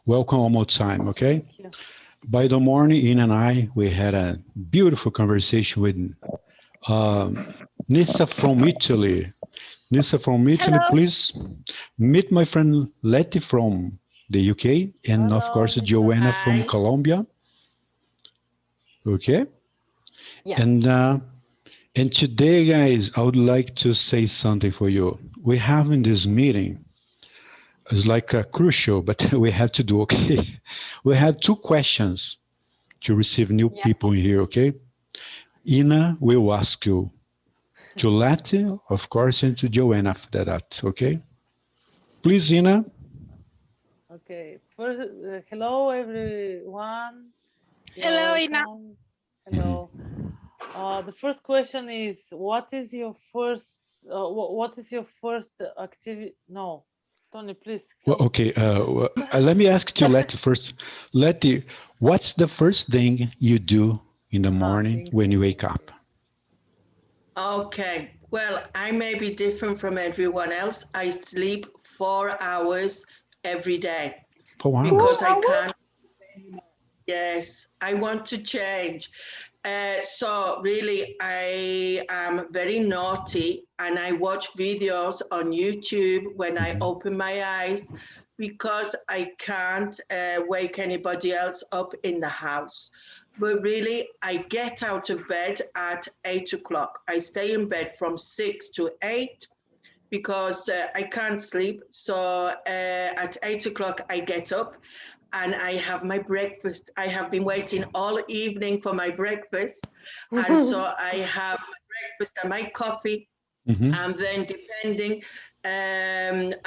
Welcome one more time, okay? Thank you. By the morning, Ina and I, we had a beautiful conversation with Nissa from Italy. Nissa from Italy, Hello. please meet my friend Letty from the UK, and of Hello, course, Nisa. Joanna from Hi. Colombia, okay? Yeah. And today, guys, I would like to say something for you. We have in this meeting, it's like crucial, but we have to do, okay? We have two questions to receive new Yeah. people in here, okay? Ina will ask you to Letty, of course, and to Joanna after that, okay? Please, Ina. Okay. First, hello everyone. You're Hello, Ina. welcome. Hello. The first question is, what is your first activity? No, Tony, please Well, help me. okay, let me ask to Letty first. Letty, what's the first thing you do in the morning Thank when you. you wake Thank up? you. Okay. Well, I may be different from everyone else. I sleep 4 hours every day Oh, wow. because I 4 hours? can't. Yes, I want to change. So really, I am very naughty and I watch videos on YouTube when I Mhm. open my eyes because I can't wake anybody else up in the house. But really, I get out of bed at 8 o'clock. I stay in bed from 6 to 8 because I can't sleep. So at 8 o'clock, I get up and I have my breakfast. I have been waiting all evening for my breakfast. And so I have my breakfast and my coffee. Mhm. And then, depending,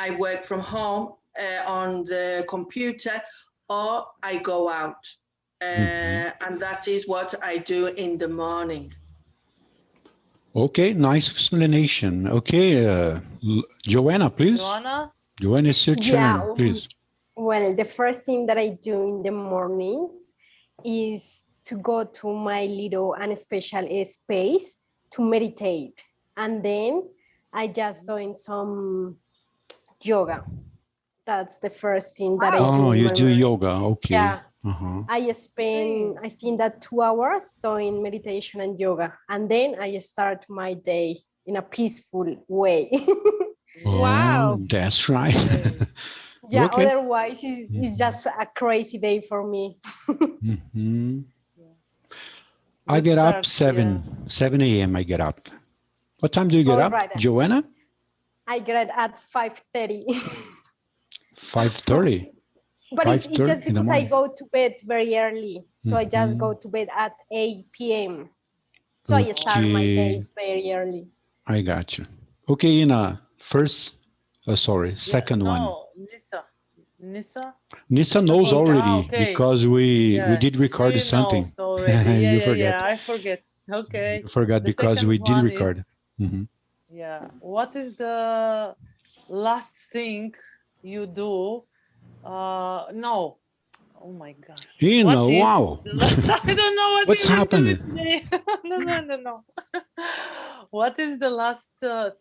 I work from home on the computer or I go out. Mhm. And that is what I do in the morning. Okay, nice explanation. Okay, Joanna, please. Joanna? Joanna, it's your Yeah, turn, please. well, the first thing that I do in the mornings is to go to my little and special space to meditate. And then I just doing some yoga. That's the first thing that I Wow. do Oh, in you my do morning. yoga. Okay. Yeah, Uh-huh. I spend, Hey. I think that 2 hours doing meditation and yoga. And then I start my day in a peaceful way. Oh, Wow. Yes. that's right. Great. Yeah, Okay. otherwise it's Mhm. just a crazy day for me. Mhm. Yeah. I Good get up start. Yeah. 7 a.m. I get up. What time do you get All up, right, Joanna? I get at 5:30. 5:30. But it's 5:30 just in the because I morning. go to bed very early. So I just Mhm. go to bed at 8 p.m. So I start my Okay, days very early. I got you. Okay, Ina, first, sorry, Yeah. second one. No, Nisa. Nisa? Nissa What knows is? Okay. Ah, already okay. because we Yes, did record she something. knows already. Yeah, You yeah, forget. yeah. I forget. Okay. You forgot The because second we did one is, record. Mhm. yeah. What is the last thing you do? No. Oh my God. Ina, What is wow. I don't know what What's is actually happened? today. No, no, no, no. What is the last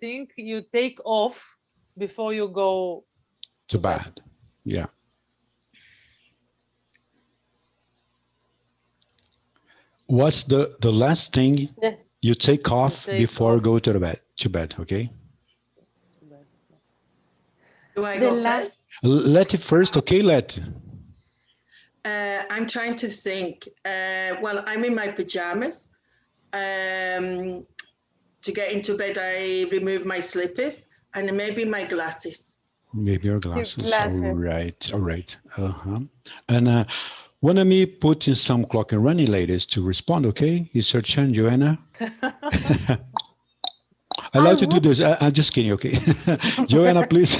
thing you take off before you go Too to bed? bad. Yeah. What's the last thing The, you take You off take before off go to the bed? To bed, okay? to bed. Do I the go last, first? Let it first, okay? Let. I'm trying to think. Well, I'm in my pajamas. Um, to get into bed, I remove my slippers and maybe my glasses. Maybe your his glasses. All glasses. right. All right. Uh-huh. And wanna me put in some clock and running ladies to respond, okay? It's your turn, Joanna. I I love to do would this. I'm just kidding, okay? Joanna, please.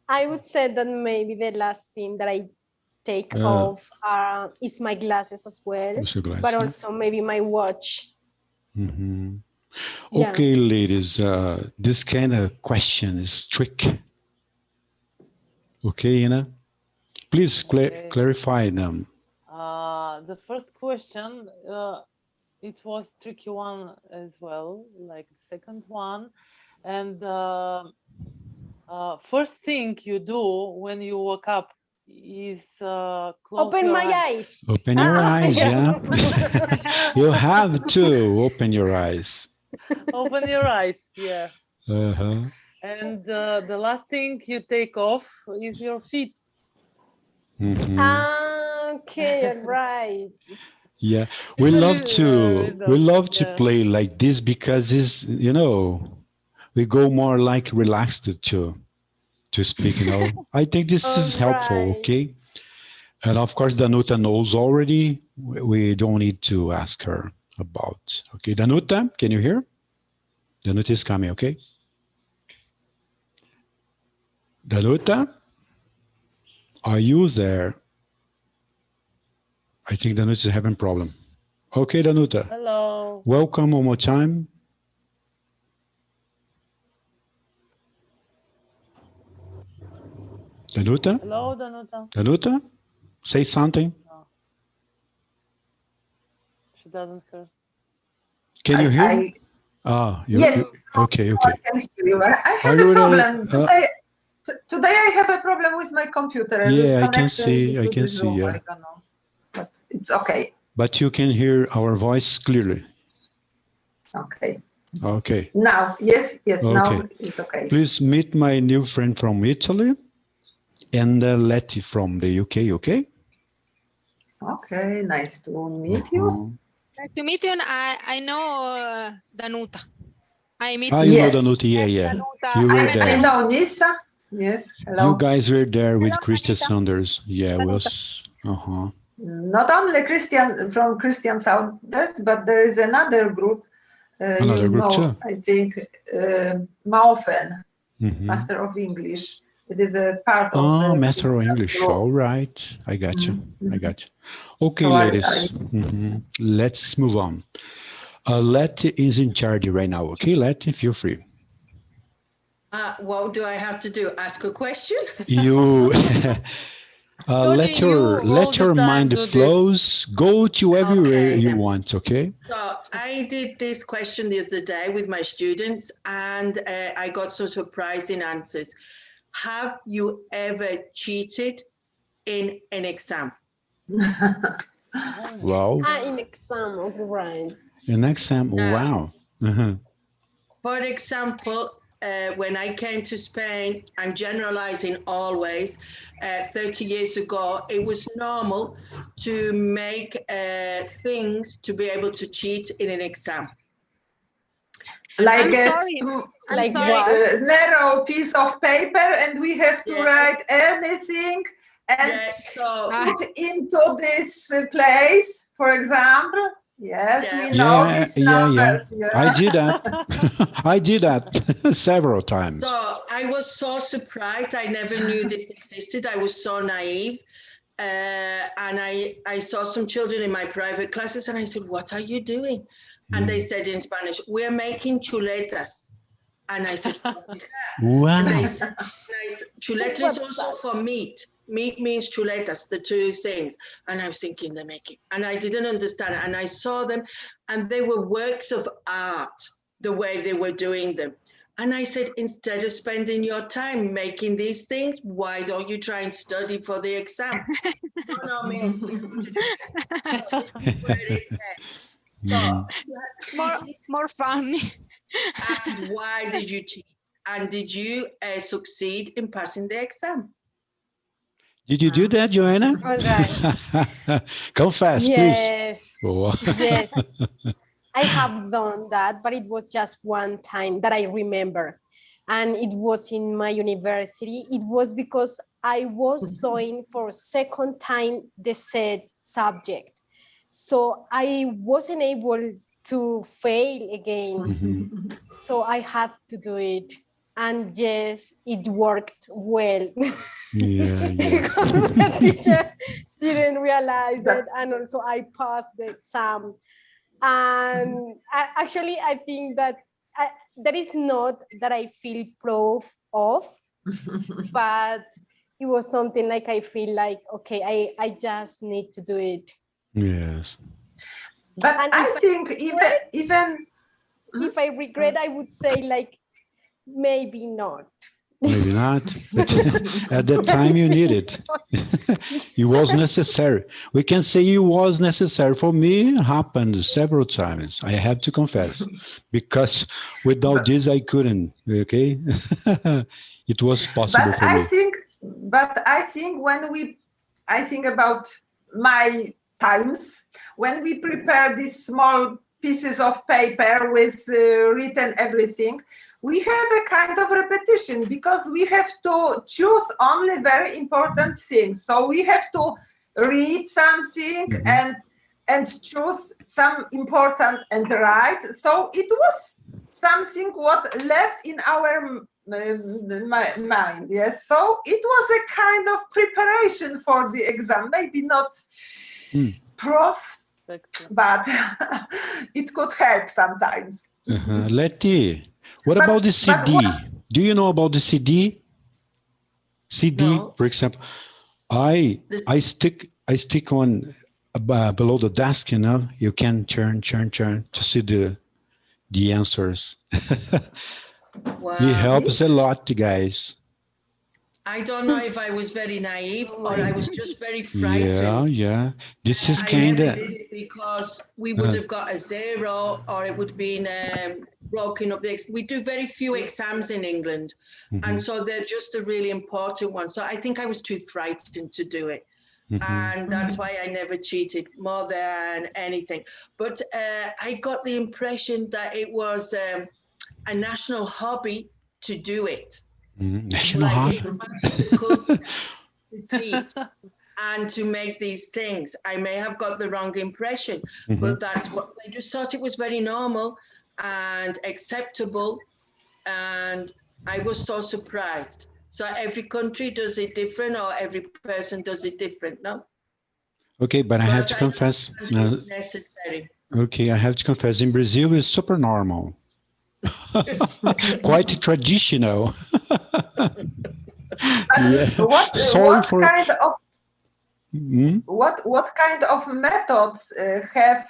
I would say that maybe the last thing that I take uh, off is my glasses as well, what's your but glasses? also maybe my watch. Hmm. Yeah. Okay, ladies, this kind of question is trick. Okay, Ina? Please Okay. clarify them. The first question, it was tricky one as well, like the second one. And first thing you do when you wake up is close Open your my eyes. Open your eyes, yeah. You have to open your eyes. Open your eyes, yeah. Uh-huh. And the last thing you take off is your feet. Mhm. Okay, right. Yeah, we love to Yeah. play like this because it's, we go more like relaxed to speak, I think this All is helpful, right. okay? And of course, Danuta knows already. We don't need to ask her about. Okay, Danuta, can you hear? Danuta is coming, okay? Danuta, are you there? I think Danuta is having problem. Okay, Danuta, Hello. welcome one more time. Danuta, Hello, Danuta. Danuta, say something. No. She doesn't hear. Can you hear? Yes. Okay, I okay. can hear you. I Are have you a ready? problem today. Today I have a problem with my computer and with Yeah, I can connection see, to the Zoom. yeah. I don't know, but it's okay. But you can hear our voice clearly. Okay. Okay. Now, yes, now Okay. it's okay. Please meet my new friend from Italy and Letty from the UK, okay? Okay, nice to meet you. Uh-huh. Nice to meet you. And I know Danuta. I meet You know Yes. Danuta, yeah. Danuta. You were I met there. I know Nissa. Yes, You hello. guys were there with Hello, Christian Anita. Saunders. Yeah, Danuta. uh-huh. Not only Christian Saunders, but there is another group. Another group too. I think Maufen, Mhm. Master of English. It is a part of. Master of English. group. All right. I got you. I got you. Okay, So ladies. Let's move on. Letty is in charge right now. Okay, Letty, feel free. What do I have to do? Ask a question? You let you your all the time mind do this. flows. Go to everywhere Okay, you then. want. Okay. So I did this question the other day with my students, and I got some surprising answers. Have you ever cheated in an exam? Wow. In exam, all right. An exam. Wow. Uh-huh. For example, when I came to Spain, I'm generalizing always, 30 years ago, it was normal to make things to be able to cheat in an exam. Like I'm sorry. I'm Like sorry. what? a narrow piece of paper, and we have to Yeah. write anything and Yeah, so put into this place, for example. Yes, Yeah. we know Yeah, these numbers. I did that. I did that several times. So I was so surprised. I never knew this existed. I was so naive. And I saw some children in my private classes and I said, what are you doing? And they said in Spanish, we're making chuletas. And I said, what is that? Wow. And they said, chuleta is What's also that? for meat. Meat means chuletas, the two things. And I was thinking they're making, and I didn't understand it. And I saw them and they were works of art, the way they were doing them. And I said, instead of spending your time making these things, why don't you try and study for the exam? No, me, I think you should do this. Put it there. So, you have to cheat. More funny. And why did you cheat? And did you succeed in passing the exam? Did you do that, Joanna? All right. Confess, Yes. please. Oh. Yes. I have done that, but it was just one time that I remember. And it was in my university. It was because I was doing for second time the said subject. So I wasn't able to fail again. Mhm. So I had to do it. And yes, it worked well. Yeah, Because the teacher didn't realize it. And also I passed the exam. And actually, I think that that is not that I feel proud of, but it was something like I feel like, okay, I just need to do it. Yes. But And I if I think even If I regret, I would say like, maybe not. Maybe not, but at that time you need it. It was necessary. We can say it was necessary. For me, it happened several times. I have to confess, because without this, I couldn't. Okay, it was possible But for me. I think I think about my times when we prepare these small pieces of paper with written everything. We have a kind of repetition because we have to choose only very important things. So we have to read something and choose some important and write. So it was something what left in our mind. Yes. So it was a kind of preparation for the exam. Maybe not prof, but it could help sometimes. Letty, what about the CD? Do you know about the CD? CD, No. for example, I stick on below the desk. You know, you can turn to see the answers. Wow. It helps a lot, guys. I don't know if I was very naive or I was just very frightened. Yeah. This is I kind never of. did it because we would have got a 0 or it would have been broken up. We do very few exams in England. And so they're just a really important one. So I think I was too frightened to do it. And that's why I never cheated more than anything. But I got the impression that it was a national hobby to do it. National Like hobby. it's to teach and to make these things. I may have got the wrong impression, but that's what I just thought it was very normal and acceptable. And I was so surprised. So every country does it different, or every person does it different, no? Okay, but I have to confess. Necessary. Okay, I have to confess. In Brazil, it's super normal. Quite traditional. What kind of methods have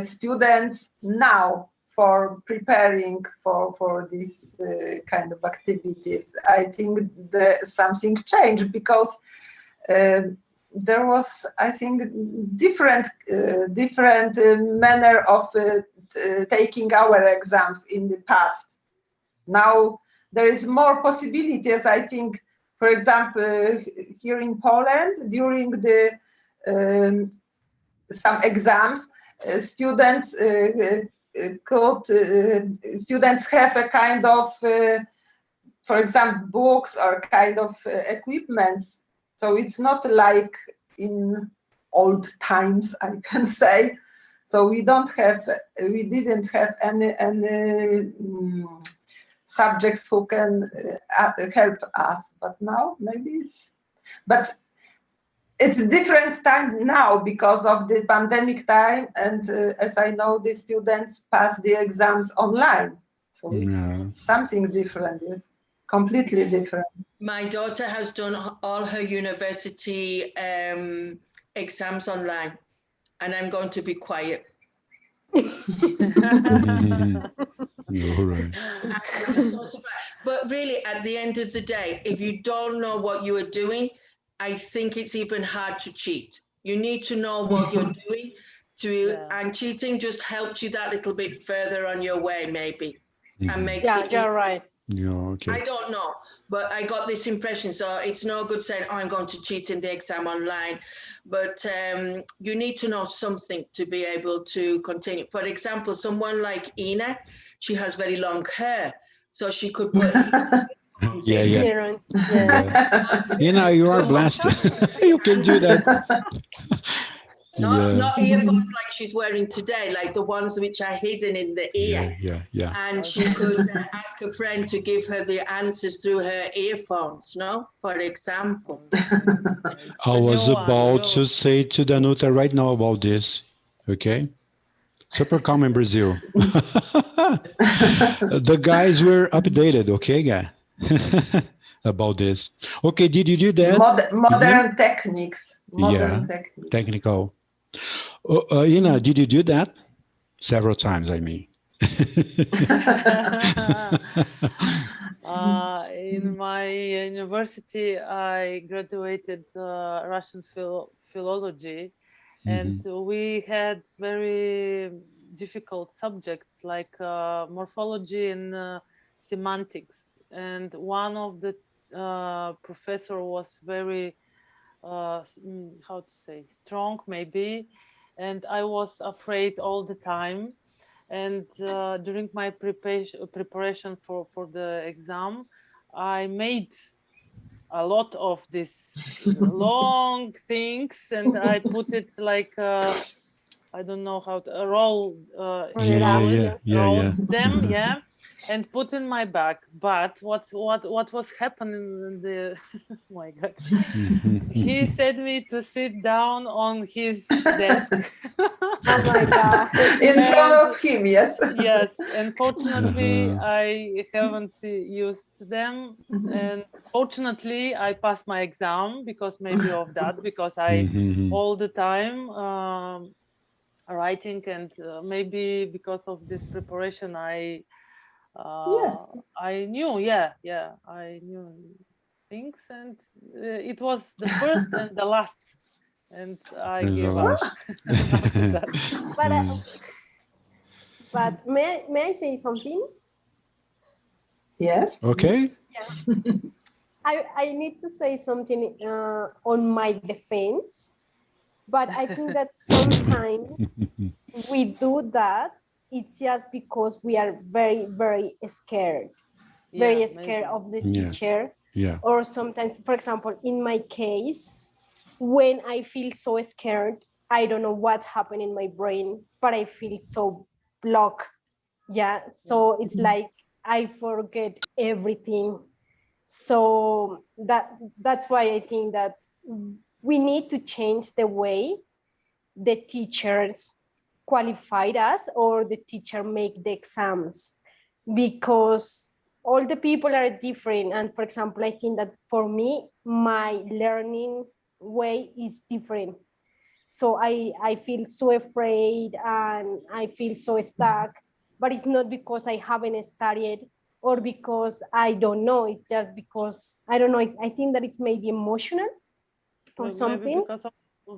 students now for preparing for these kind of activities? I think something changed because there was, I think, different manner of taking our exams in the past. Now there is more possibilities. I think, for example, here in Poland, during the some exams, students have a kind of, for example, books or kind of equipments. So it's not like in old times, I can say. So we didn't have any subjects who can help us. But now maybe it's a different time now because of the pandemic time, and as I know, the students pass the exams online. So it's something different. Yes, completely different. My daughter has done all her university exams online, and I'm going to be quiet. All right. I was so surprised. But really, at the end of the day, if you don't know what you are doing, I think it's even hard to cheat. You need to know what you're doing, and cheating just helps you that little bit further on your way, maybe, and makes it. You're right. Yeah, okay. I don't know, but I got this impression. So it's no good saying, "Oh, I'm going to cheat in the exam online," but you need to know something to be able to continue. For example, someone like Ina, she has very long hair, so she could put. Yeah. You are blessed. You can do that. Not earphones like she's wearing today, like the ones which are hidden in the ear. Yeah. And she could ask a friend to give her the answers through her earphones, no? For example. I was about to say to Danuta right now about this, okay? Super calm in Brazil. The guys were updated, okay, guy? About this. Okay, did you do that? Modern techniques. Modern techniques. Technical. Ina, did you do that? Several times, I mean. In my university, I graduated Russian philology, and we had very difficult subjects like morphology and semantics. And one of the professor was very how to say, strong maybe, and I was afraid all the time. And during my preparation for the exam, I made a lot of these long things, and I put it like I don't know how to roll them, yeah, and put in my bag. But what was happening in the oh my God, he said me to sit down on his desk. Oh my God. In front of him, yes. Yes, unfortunately, I haven't used them, and fortunately, I passed my exam because maybe of that, because I all the time writing, and maybe because of this preparation, I knew, I knew things, and it was the first and the last, and I gave up after that. But may I say something? Yes. Okay. Yeah. I need to say something on my defense, but I think that sometimes we do that. It's just because we are very, very scared, very scared of the teacher. Yeah. Or sometimes, for example, in my case, when I feel so scared, I don't know what happened in my brain, but I feel so blocked. Yeah. So it's like I forget everything. So that's why I think that we need to change the way the teachers qualified us or the teacher make the exams, because all the people are different. And for example, I think that for me, my learning way is different. So I feel so afraid and I feel so stuck, but it's not because I haven't studied or because I don't know. It's just because, I don't know, I think that it's maybe emotional or something. Maybe because of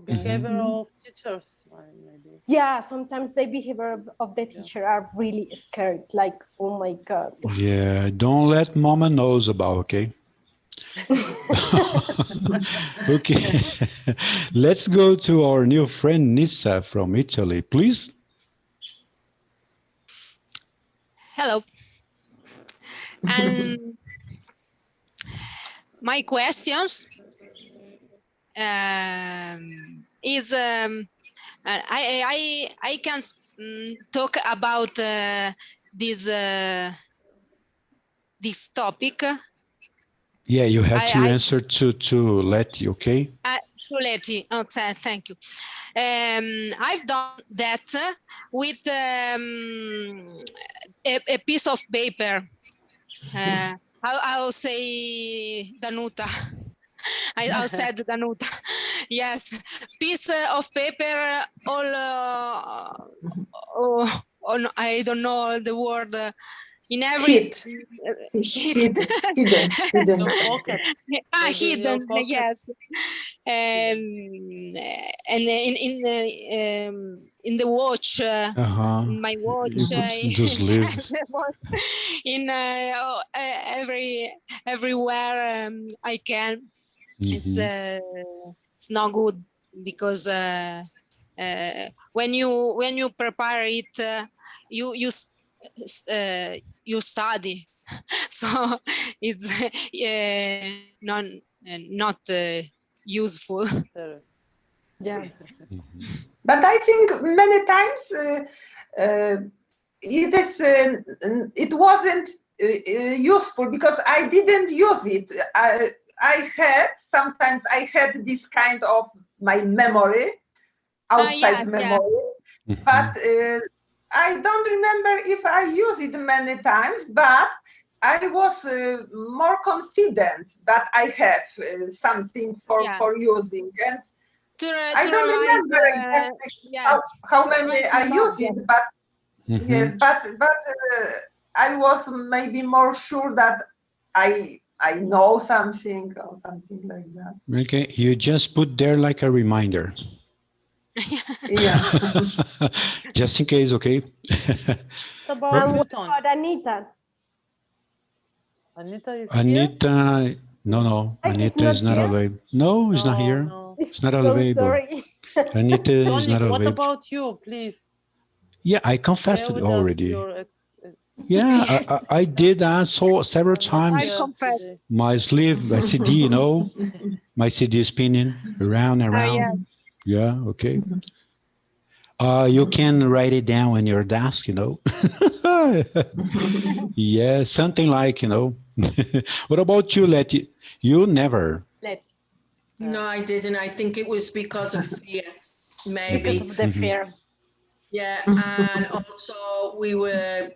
behavior of teachers, maybe. Yeah, sometimes the behavior of the teacher are really scared. It's like, oh my God. Yeah, don't let mama knows about, okay? Okay, let's go to our new friend Nissa from Italy, please. Hello. And my questions is I can talk about this this topic. Yeah, you have to answer to Letty, okay? To Letty, okay, thank you. I've done that with a piece of paper. I'll say Danuta. I said Danuta. Yes, piece of paper. All I don't know the word. In every hidden. Hidden, yes. And in the watch, in my watch, just live. in everywhere I can. It's not good because when you prepare it, you study, so it's not useful. Yeah. But I think many times it wasn't useful because I didn't use it. Sometimes I had this kind of my memory, outside memory, but I don't remember if I use it many times, but I was more confident that I have something for using. And I don't remember exactly how many I use it, but yes, but I was maybe more sure that I know something or something like that. Okay, you just put there like a reminder. Yeah. Just in case, okay? What about And what Newton? about Anita? Anita is here? Anita, no, It's Anita not is not here? available. No, it's not No, here. no. It's not So available. sorry. Anita is Tony, not what available. about you, please? Yeah, I confessed Share it with us already. your Yeah, I did. I saw several I'm not times here confess. today. my sleeve, my CD, you know, my CD spinning around and around. yeah. Yeah, okay. You can write it down on your desk, you know. Yeah, something like, you know. What about you, Letty? You never. Let No, I didn't. I think it was because of fear, because maybe. of the fear. Yeah, and also we were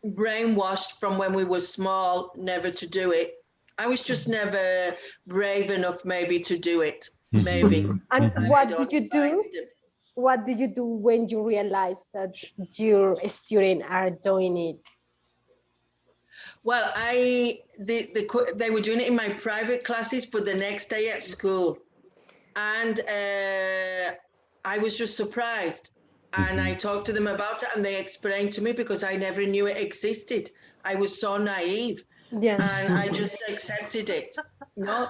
brainwashed from when we were small never to do it. I was just never brave enough maybe to do it. Maybe. And I what don't did you know. I do? didn't. What did you do when you realized that your students are doing it? Well, they were doing it in my private classes for the next day at school. And I was just surprised. And I talked to them about it and they explained to me because I never knew it existed. I was so naive Yeah. and I just accepted it. No,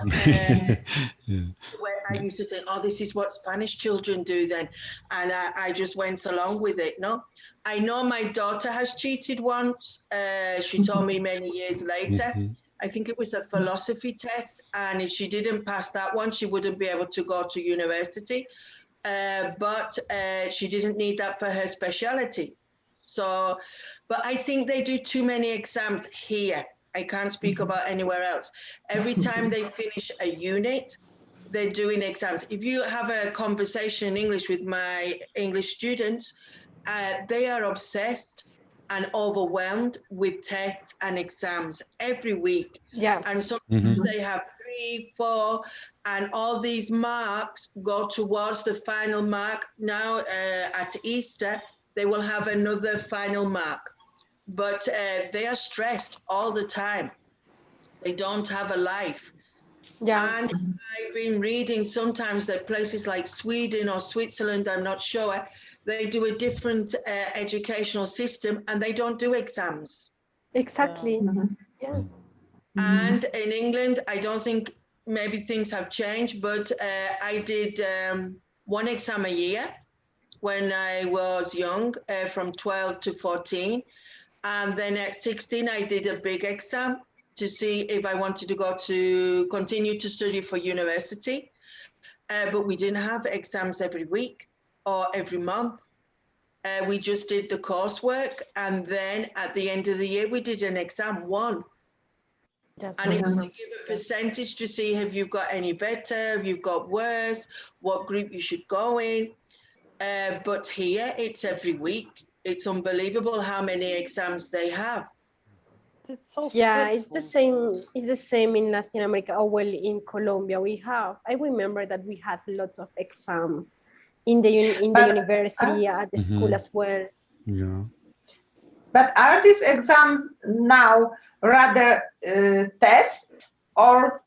where I used to think, oh, this is what Spanish children do then. And I just went along with it. No, I know my daughter has cheated once. She told me many years later. I think it was a philosophy test. And if she didn't pass that one, she wouldn't be able to go to university. But she didn't need that for her specialty. So, but I think they do too many exams here. I can't speak about anywhere else. Every time they finish a unit, they're doing exams. If you have a conversation in English with my English students, they are obsessed and overwhelmed with tests and exams every week. Yeah. And sometimes they have 3, 4, and all these marks go towards the final mark. Now at Easter, they will have another final mark. But they are stressed all the time. They don't have a life. Yeah. And I've been reading sometimes that places like Sweden or Switzerland, I'm not sure, they do a different educational system and they don't do exams. Exactly. Yeah. And in England, I don't think maybe things have changed, but I did one exam a year when I was young, from 12 to 14. And then at 16, I did a big exam to see if I wanted to continue to study for university. But we didn't have exams every week or every month. We just did the coursework. And then at the end of the year, we did an exam one. That's And it was to right. give a percentage to see if you've got any better, if you've got worse, what group you should go in. But here, it's every week. It's unbelievable how many exams they have. It's so Yeah, it's the stressful. same. It's the same in Latin America. Oh, well, in Colombia, we have. I remember that we had lots of exam in the But, university, at the school as well. Yeah. But are these exams now rather tests or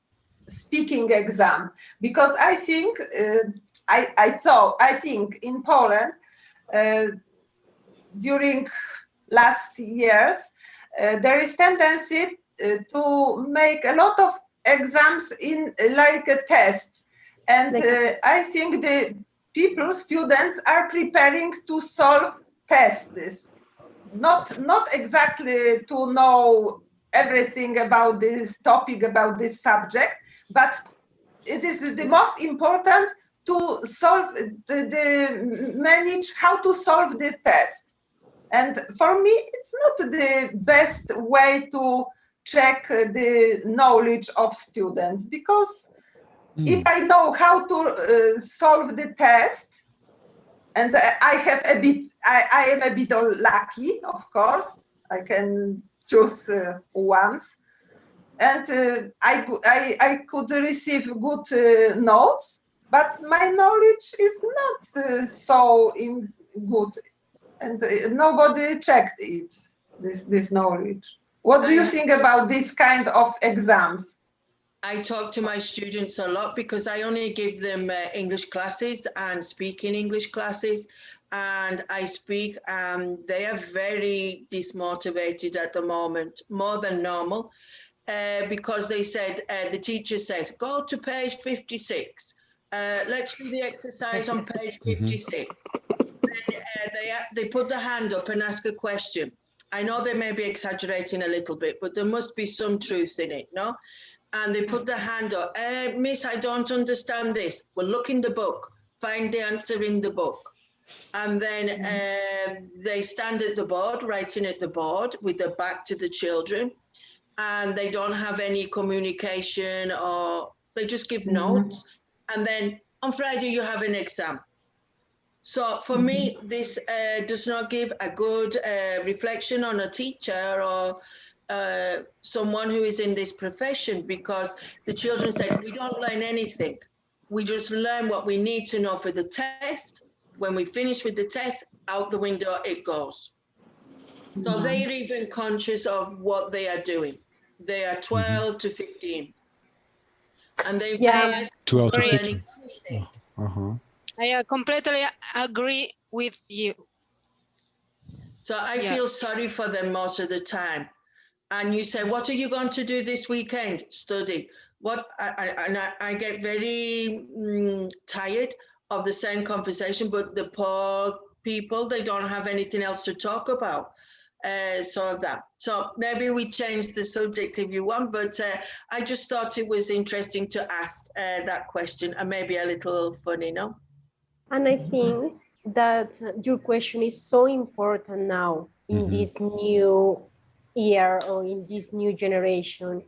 speaking exam? Because I think I think in Poland during last years there is tendency to make a lot of exams in like tests, and I think the students are preparing to solve tests, not exactly to know everything about this topic, about this subject, but it is the most important to solve the manage how to solve the test. And for me, it's not the best way to check the knowledge of students, because if I know how to solve the test, and I have a bit, I am a bit lucky, of course, I can choose once, and I could receive good notes, but my knowledge is not so good, and nobody checked it, this knowledge. What do you think about this kind of exams? I talk to my students a lot because I only give them English classes and speaking English classes, and I speak. They are very dismotivated at the moment, more than normal, because they said the teacher says go to page 56. Let's do the exercise on page 56. They put the hand up and ask a question. I know they may be exaggerating a little bit, but there must be some truth in it, no? And they put the hand up. Miss, I don't understand this. Well, look in the book. Find the answer in the book. And then they stand at the board, writing at the board with their back to the children. And they don't have any communication, or they just give notes. And then on Friday, you have an exam. So for me, this does not give a good reflection on a teacher or someone who is in this profession, because the children say, we don't learn anything. We just learn what we need to know for the test. When we finish with the test, out the window it goes. So they're even conscious of what they are doing. They are 12 to 15. And they realize 12 to learning 15. anything. I completely agree with you. So I feel sorry for them most of the time. And you say, what are you going to do this weekend? Study. What? I get very tired of the same conversation, but the poor people, they don't have anything else to talk about. So maybe we change the subject if you want, but I just thought it was interesting to ask that question, and maybe a little funny, no? And I think that your question is so important now in this new year or in this new generation,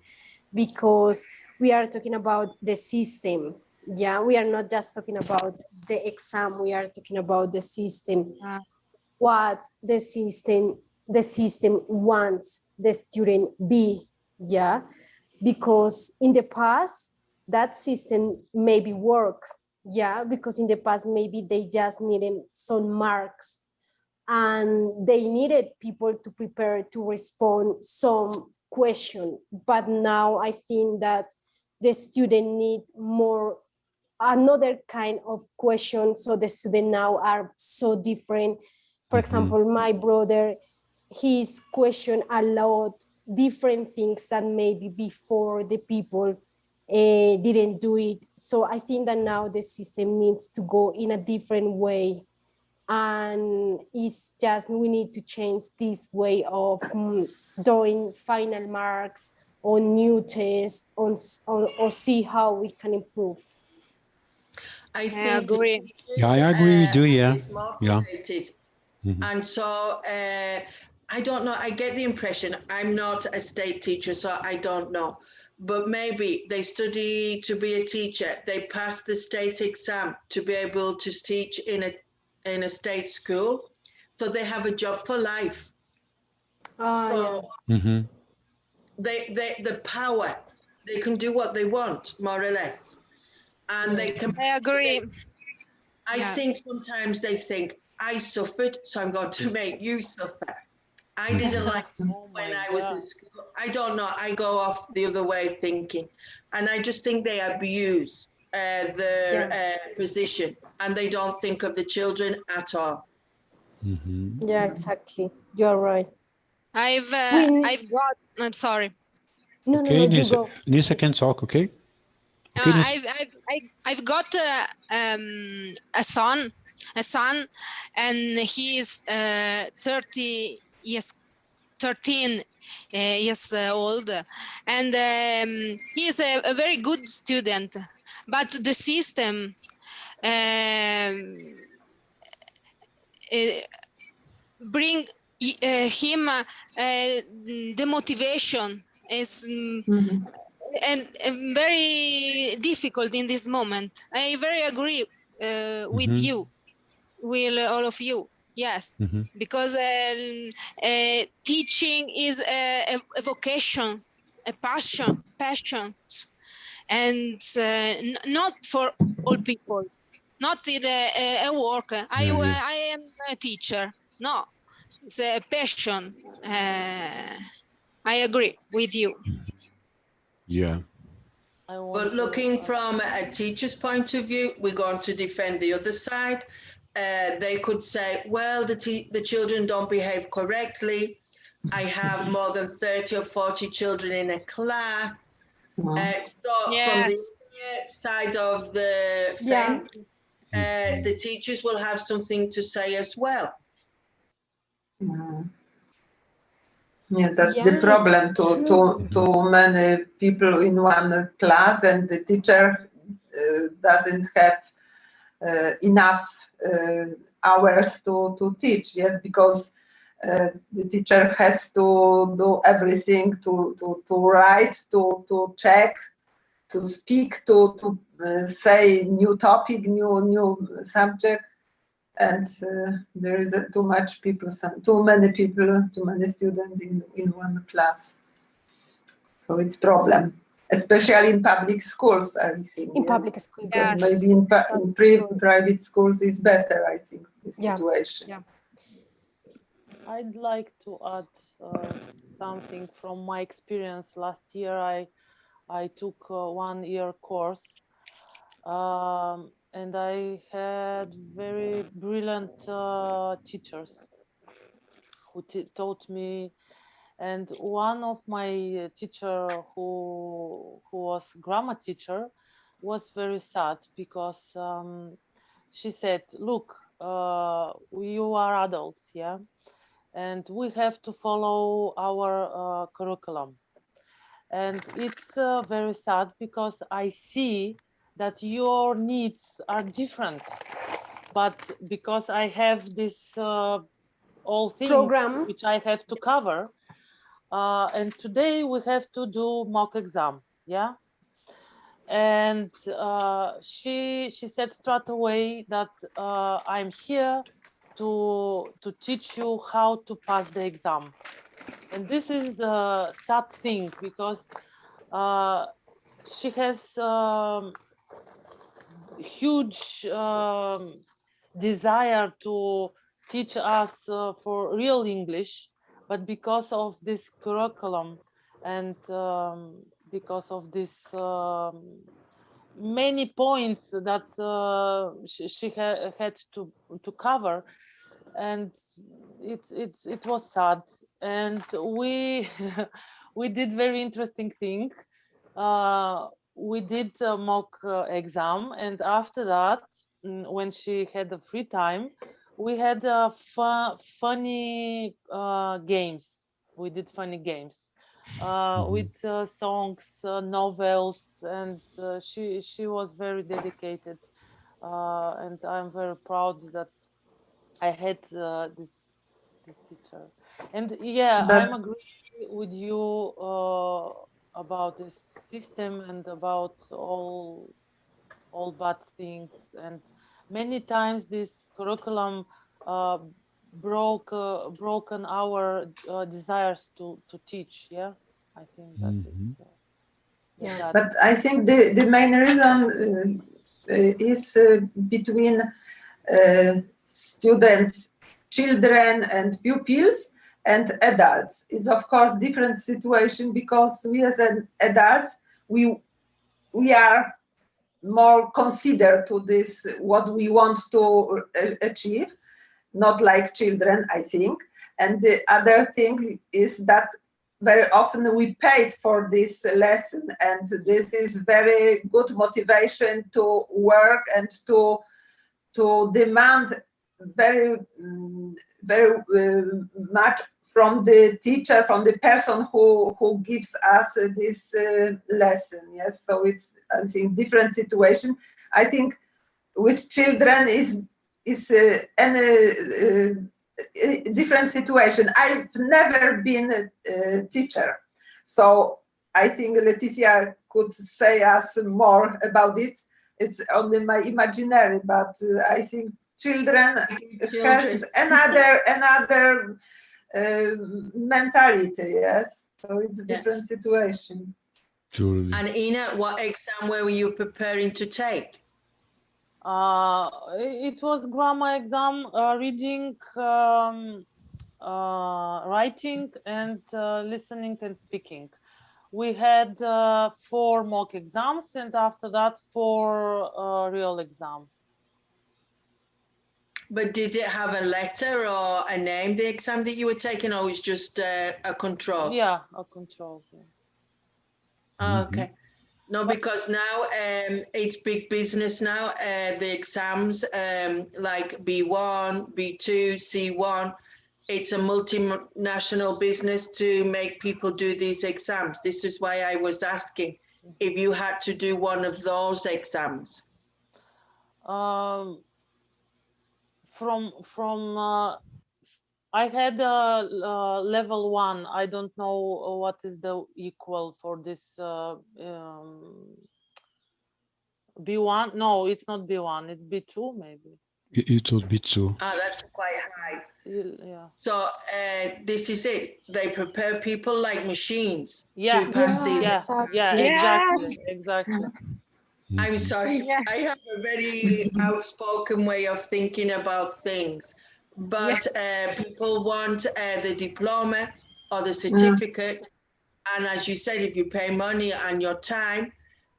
because we are talking about the system. Yeah, we are not just talking about the exam, we are talking about the system. What the system wants the student be, yeah? Because in the past, that system maybe work, yeah, because in the past maybe they just needed some marks and they needed people to prepare to respond some question. But now I think that the student need more another kind of question. So the student now are so different. For example, my brother, his question a lot different things that maybe before the people didn't do it. So I think that now the system needs to go in a different way, and it's just we need to change this way of doing final marks on new tests or see how we can improve. I think agree. Yeah, I agree with you, yeah. is motivated. And so I don't know, I get the impression, I'm not a state teacher, so I don't know, but maybe they study to be a teacher, they pass the state exam to be able to teach in a state school, so they have a job for life. The power, they can do what they want, more or less, and they can. I agree. I think sometimes they think, I suffered, so I'm going to make you suffer. I didn't like school when I was in school. I don't know. I go off the other way thinking. And I just think they abuse their position, and they don't think of the children at all. Yeah, exactly. You're right. I've got, I'm sorry. No, you go. Nisa can talk, okay? I've got a son, and he is 13 years old, and he is a very good student, but the system bring him the motivation is and very difficult in this moment. I very agree with you, with all of you. Yes, because teaching is a vocation, a passion, and not for all people. Not in a worker. I am a teacher. No, it's a passion. I agree with you. Yeah. I want But to, looking from a teacher's point of view, we're going to defend the other side. They could say, well, the children don't behave correctly. I have more than 30 or 40 children in a class. So from the Yes. other side of the Yeah. fence, the teachers will have something to say as well. Yeah, that's Yeah, the problem. it's true. Too many people in one class, and the teacher doesn't have enough hours to teach. Yes, because the teacher has to do everything, to write, to check, to speak, to say new topic, new subject. And there is too much people, too many people, too many students in one class. So it's problem, especially in public schools, I think. In yes. public schools. Yes. Maybe in private schools is better, I think, the Yeah. situation. Yeah. I'd like to add something from my experience. Last year, I took a 1-year course, and I had very brilliant teachers who taught me. And one of my teacher who was grammar teacher was very sad because she said, look, you are adults, yeah, and we have to follow our curriculum. And it's very sad because I see that your needs are different, but because I have this all things Program. which I have to cover, and today we have to do mock exam, yeah. And she said straight away that I'm here to teach you how to pass the exam. And this is the sad thing because she has huge desire to teach us for real English, but because of this curriculum and because of this many points that she had to cover, and it was sad. And we we did very interesting thing. We did a mock exam, and after that, when she had the free time, we had funny games. We did funny games with songs, novels, and she was very dedicated, and I'm very proud that I had this teacher. And yeah, I'm But agree with you about this system and about all bad things. And many times this curriculum uh, broken our desires to teach. Yeah, I think that is Yeah. that. but I think the main reason is between students, children and pupils and adults. It's of course different situation because we as adults, we are more considered to this what we want to achieve, not like children, I think. And the other thing is that very often we paid for this lesson, and this is very good motivation to work and to demand very much from the teacher, from the person who gives us this lesson. Yes, so it's, I think, different situation. I think with children is a different situation. I've never been a teacher, so I think Leticia could say us more about it. It's only my imaginary, but I think children has another mentality. Yes, so it's a different situation. Truly. And Ina, what exam were you preparing to take? It was grammar exam, reading writing and listening and speaking. We had 4 mock exams, and after that 4 real exams. But did it have a letter or a name, the exam that you were taking, or was just a control? Yeah, a control. Yeah. Okay. No, because now it's big business now. The exams like B1, B2, C1, it's a multinational business to make people do these exams. This is why I was asking if you had to do one of those exams. I had level 1. I don't know what is the equal for this B1. No, it's not B1. It's B2 maybe. It will be two. Ah, that's quite high. Yeah. So this is it. They prepare people like machines Yeah. to pass these. Yeah. Exactly. Yeah. Yes. Exactly. I'm sorry, Yeah. I have a very outspoken way of thinking about things, but people want the diploma or the certificate. And as you said, if you pay money and your time,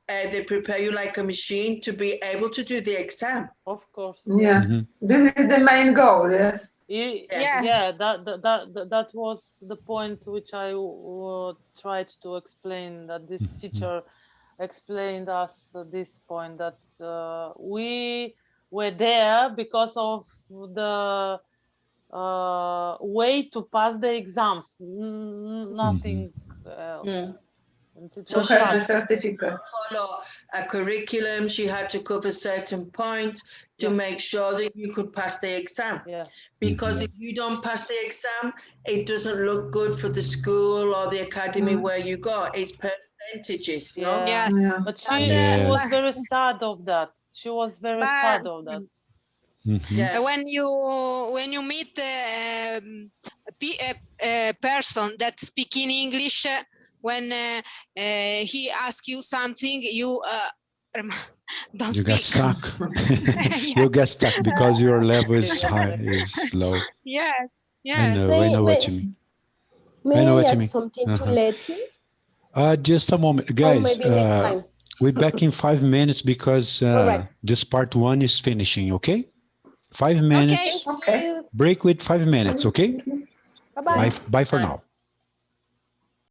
they prepare you like a machine to be able to do the exam. Of course. Yeah, this is the main goal. Yes. Yes. Yeah, that was the point which I tried to explain, that this teacher explained us this point, that we were there because of the way to pass the exams, nothing else. And it So was she Okay, fun. the certificate. follow a curriculum. She had to cover certain points to make sure that you could pass the exam. Yeah. Because if you don't pass the exam, it doesn't look good for the school or the academy where you go. It's percentages, no? Yeah. Yes. Yeah. But And, she was but- very sad of that. She was very sad of that. Yeah. when you meet a person that speak in English, when he asks you something, you don't You get speak. stuck. Yeah. You get stuck because your level is high, is low. Yes. I Yes. know, I know what you mean. May know I what you add mean. something to Uh-huh. Letty? Just a moment, Or guys. maybe next time. We're back in 5 minutes because right. this part 1 is finishing, okay? 5 minutes. Okay. Thank Okay. you. Break with 5 minutes, okay? Bye-bye. Bye for now.